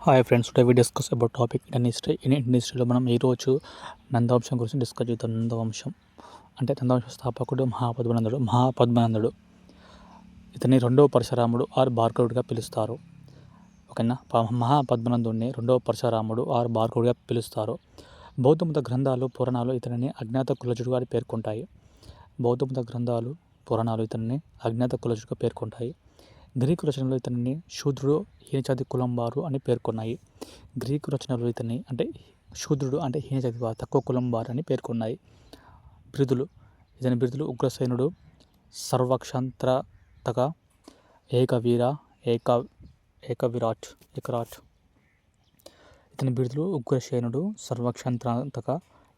Hi friends, today we discuss about topic Indian history. Indian హిస్టరీలో మనం ఈరోజు నందవంశం గురించి డిస్కస్ చేద్దాం. నందవంశం అంటే నందవంశ స్థాపకుడు మహాపద్మనందుడు. ఇతని రెండవ పరశురాముడు ఆర్ భార్గవుడిగా పిలుస్తారు. ఓకేనా, మహాపద్మనందుడిని రెండవ పరశురాముడు ఆర్ భార్గవుడిగా పిలుస్తారు. బౌద్ధమత గ్రంథాలు పురాణాలు ఇతనిని అజ్ఞాత కులజుడుగా పేర్కొంటాయి. బౌద్ధమత గ్రంథాలు పురాణాలు ఇతనిని అజ్ఞాత కులజుడుగా పేర్కొంటాయి. గ్రీకు రచనలు ఇతనిని శూద్రుడు, హీనజాతి కులం వారు అని పేర్కొన్నాయి. గ్రీకు రచనలు ఇతన్ని అంటే శూద్రుడు అంటే హీనజాతి వారు, తక్కువ కులం వారు అని పేర్కొన్నాయి. ఇతని బిరుదులు ఉగ్రసేనుడు, సర్వక్షంత్రతక, ఏకవీర, ఏకవిరాట్. ఇతని బిరుదులు ఉగ్రసేనుడు, సర్వక్షంత్రతక,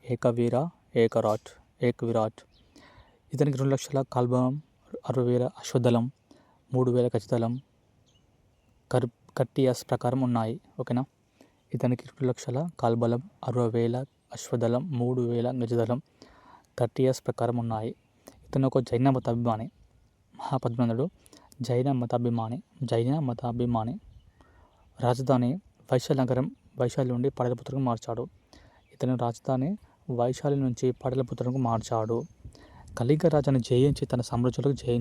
ఏకవీర, ఏకవిరాట్. ఇతనికి 2 లక్షల కాల్బలం, 60,000 అశ్వదళం, 3,000 గజదళం కట్టియాస్ ప్రకారం ఉన్నాయి. ఓకేనా, ఇతనికి 2 లక్షల కాల్బలం, 60,000 అశ్వదళం, 3,000 గజదళం కట్టియాస్ ప్రకారం ఉన్నాయి. ఇతను ఒక జైన మతాభిమాని. మహాపద్మనందుడు జైన మతాభిమాని. రాజధాని వైశాలి నుండి పాటలిపుత్రకు మార్చాడు. ఇతను రాజధాని వైశాలి నుంచి పాటలిపుత్రకు మార్చాడు. కళింగ రాజాన్ని జయించి తన సామ్రాజ్యంలోకి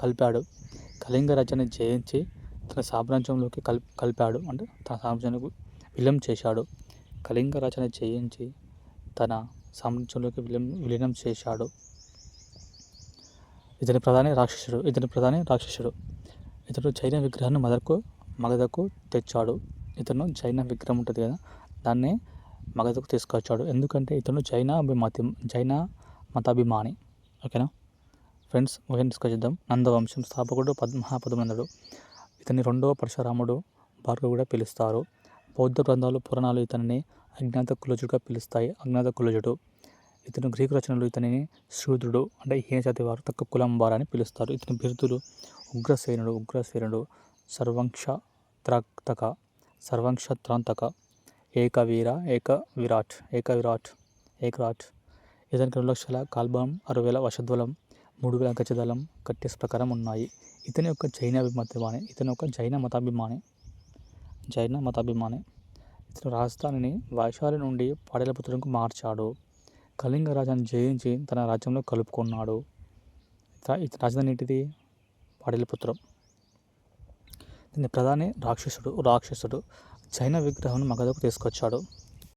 కలిపాడు. కళింగ రాజ్యాన్ని జయించి తన సామ్రాజ్యంలోకి కలిపాడు అంటే తన సామ్రాజ్యానికి విలీనం చేశాడు. కళింగ రాజ్యాన్ని జయించి తన సామ్రాజ్యంలోకి విలీనం చేశాడు. ఇతని ప్రధాని రాక్షసుడు. ఇతడు జైన విగ్రహాన్ని మగధకు తెచ్చాడు. ఇతను జైన విగ్రహం ఉంటుంది కదా, దాన్ని మగధకు తీసుకొచ్చాడు. ఎందుకంటే ఇతను జైన మతాభిమాని. ఓకేనా ఫ్రెండ్స్, డిస్కస్ చేద్దాం. నందవంశం స్థాపకుడు మహాపద్మనందుడు. ఇతని రెండవ పరశురాముడు భార్గవుడిగా పిలుస్తారు. బౌద్ధ గ్రంథాలు పురాణాలు ఇతనిని అజ్ఞాత కులజుడుగా పిలుస్తాయి. ఇతను గ్రీకు రచనలు ఇతనిని శూద్రుడు అంటే హీనజాతి వారు, తక్కువ కులం వారు అని పిలుస్తారు. ఇతని బిరుదులు ఉగ్రసేనుడు, సర్వక్షంత్రతక, ఏకవీర, ఏకవిరాట్. ఇతనికి 2 లక్షల కాల్బలం, 60,000 అశ్వదళం, 3,000 గజదళం కట్టియాస్ ప్రకారం ఉన్నాయి. ఇతని యొక్క జైన మతాభిమాని. ఇతను రాజధానిని వైశాలి నుండి పాటలిపుత్రకు మార్చాడు. కళింగ రాజాన్ని జయించి తన రాజ్యంలో కలుపుకున్నాడు. ఇతని రాజధాని ఏంటిది? పాటలిపుత్రం. ఇతని ప్రధాని రాక్షసుడు. జైన విగ్రహం మగధకు తీసుకొచ్చాడు.